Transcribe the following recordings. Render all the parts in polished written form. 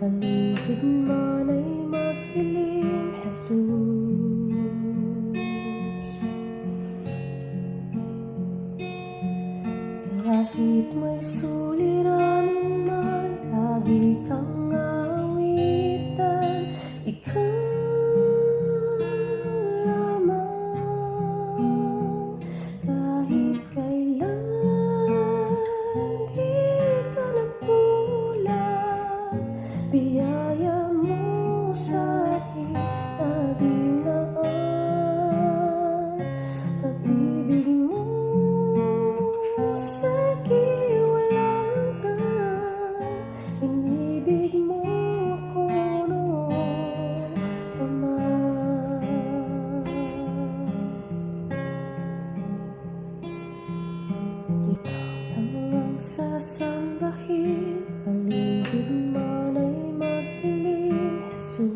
paligid man ay magdilim, Jesus. Kahit may suliranin man, lagi kang awitan, ikaw lamang. Kahit kailan di ka nagkulang, biyaya mo sa akin laging laan. Pag-ibig mo sa akin walang hanggan, inibig mo ako noon pa man. Ikaw lang ang sasambahin, paligid man ay magdilim, Jesus.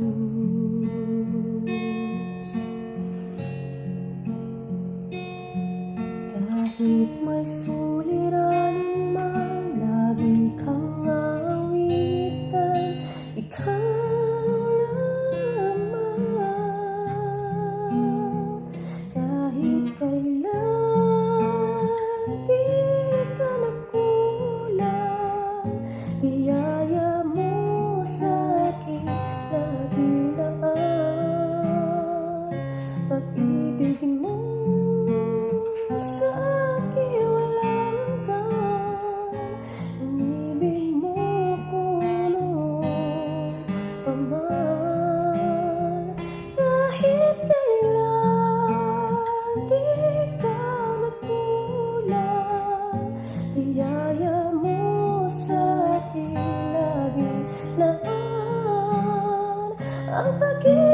Kahit may suliranin man, lagi kang awitan, ikaw lamang. Kahit kailan di ka nagkulang, biyaya mo sa akin laging laan. Pag-ibig mo sa akin walang hanggan, inibig mo ko noon pa man. Kahit kailan di ka nagkulang, biyaya mo sa akin laging laan. Ang pag-ibig